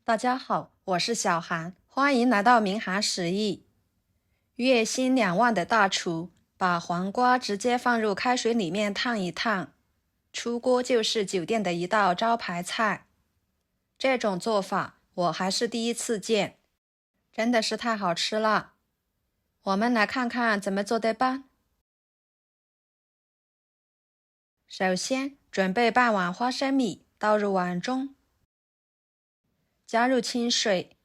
大家好，我是小韩，欢迎来到明涵食艺。月薪2万的大厨把黄瓜直接放入开水里面烫一烫，出锅就是酒店的一道招牌菜。这种做法我还是第一次见，真的是太好吃了。我们来看看怎么做的吧。首先准备半碗花生米，倒入碗中，加入清水，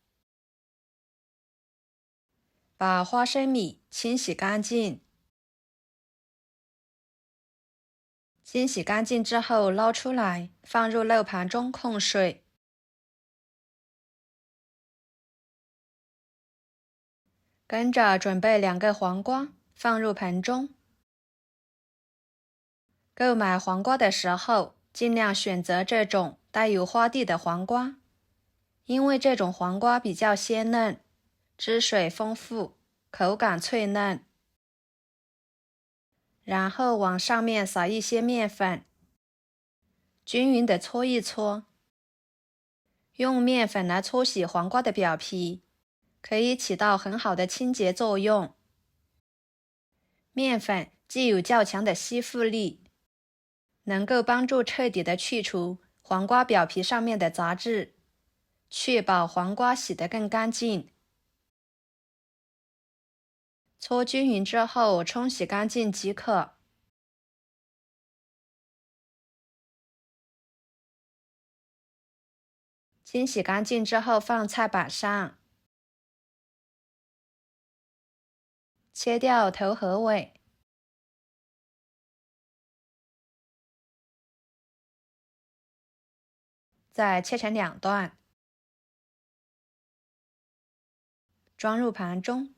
把花生米清洗干净。清洗干净之后捞出来，放入漏盘中控水。跟着准备2个黄瓜，放入盆中。购买黄瓜的时候，尽量选择这种带有花蒂的黄瓜，因为这种黄瓜比较鲜嫩，汁水丰富，口感脆嫩。然后往上面撒一些面粉，均匀的搓一搓。用面粉来搓洗黄瓜的表皮，可以起到很好的清洁作用。面粉既有较强的吸附力，能够帮助彻底的去除黄瓜表皮上面的杂质，确保黄瓜洗得更干净。搓均匀之后冲洗干净即可。清洗干净之后放菜板上，切掉头和尾，再切成2段，装入盘中。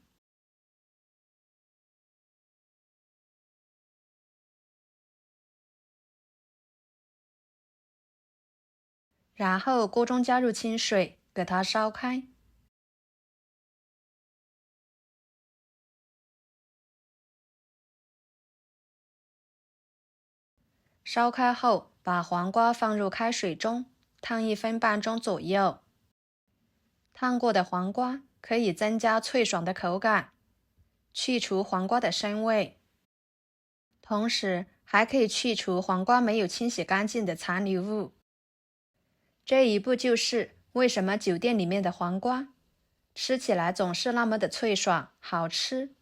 然后锅中加入清水，给它烧开。烧开后，把黄瓜放入开水中，烫1分半钟左右。烫过的黄瓜可以增加脆爽的口感，去除黄瓜的生味，同时还可以去除黄瓜没有清洗干净的残留物。这一步就是为什么酒店里面的黄瓜吃起来总是那么的脆爽好吃，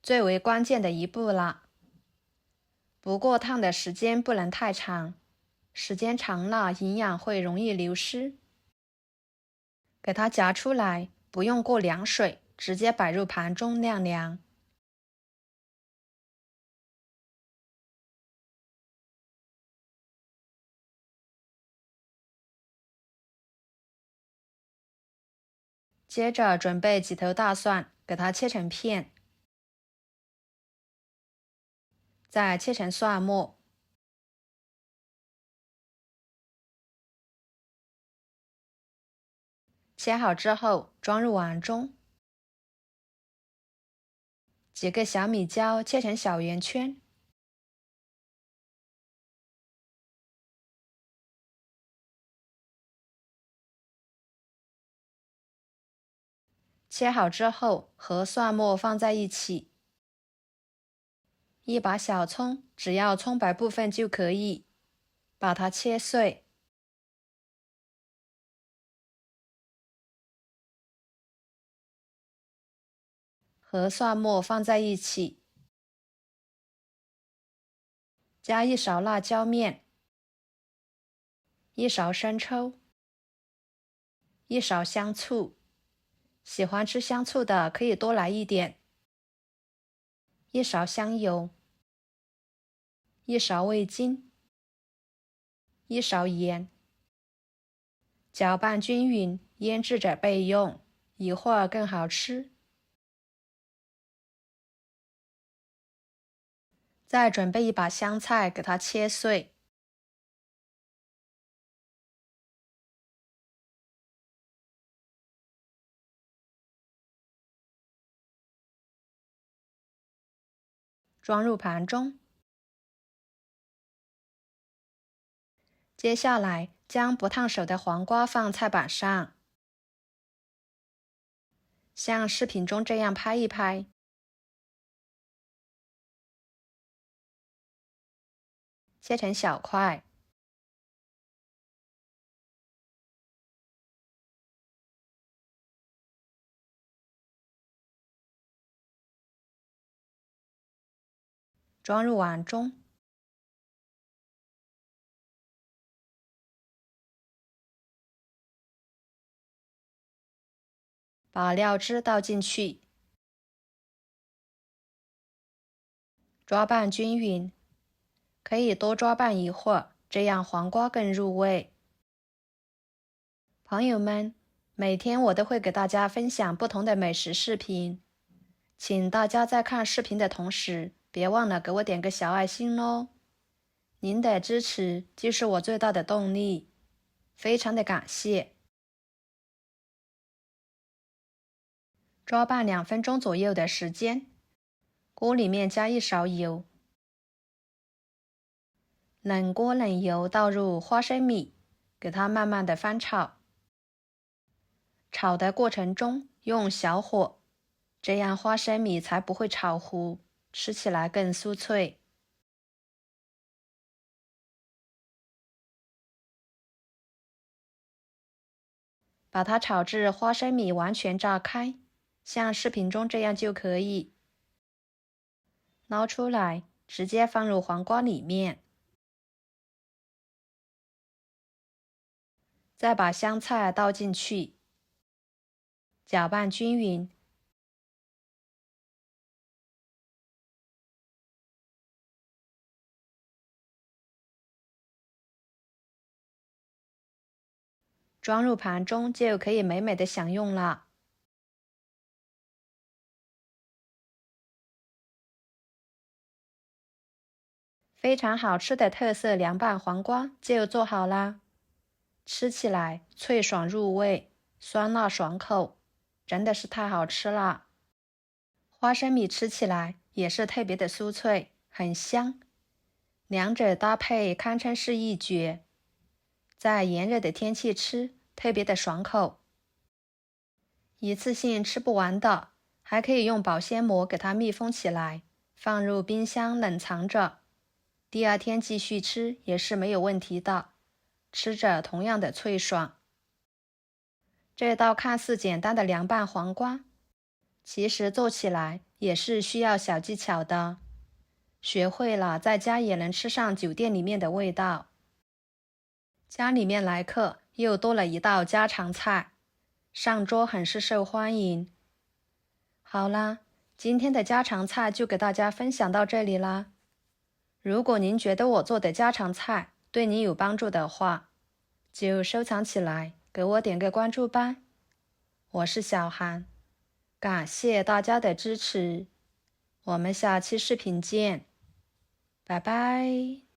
最为关键的一步了。不过烫的时间不能太长，时间长了营养会容易流失。给它夹出来，不用过凉水，直接摆入盘中晾凉。接着准备几头大蒜，给它切成片，再切成蒜末。切好之后装入碗中。几个小米椒切成小圆圈。切好之后和蒜末放在一起。一把小葱，只要葱白部分就可以，把它切碎。和蒜末放在一起，加1勺辣椒面，1勺生抽，1勺香醋，喜欢吃香醋的可以多来一点，1勺香油，1勺味精，1勺盐，搅拌均匀，腌制着备用，一会儿更好吃。再准备1把香菜，给它切碎。装入盘中。接下来将不烫手的黄瓜放菜板上，像视频中这样拍一拍，切成小块，装入碗中。把料汁倒进去，抓拌均匀，可以多抓拌一会儿，这样黄瓜更入味。朋友们，每天我都会给大家分享不同的美食视频，请大家在看视频的同时，别忘了给我点个小爱心哦。您的支持就是我最大的动力，非常的感谢。抓拌2分钟左右的时间，锅里面加1勺油，冷锅冷油倒入花生米，给它慢慢的翻炒。炒的过程中用小火，这样花生米才不会炒糊，吃起来更酥脆。把它炒至花生米完全炸开，像视频中这样就可以。捞出来，直接放入黄瓜里面，再把香菜倒进去，搅拌均匀。装入盘中就可以美美的享用了。非常好吃的特色凉拌黄瓜就做好啦，吃起来脆爽入味，酸辣爽口，真的是太好吃了。花生米吃起来也是特别的酥脆，很香，两者搭配堪称是一绝。在炎热的天气吃，特别的爽口。一次性吃不完的，还可以用保鲜膜给它密封起来，放入冰箱冷藏着。第2天继续吃也是没有问题的，吃着同样的脆爽。这道看似简单的凉拌黄瓜，其实做起来也是需要小技巧的，学会了在家也能吃上酒店里面的味道。家里面来客，又多了一道家常菜，上桌很是受欢迎。好啦，今天的家常菜就给大家分享到这里啦。如果您觉得我做的家常菜对你有帮助的话，就收藏起来，给我点个关注吧。我是小韩，感谢大家的支持，我们下期视频见，拜拜。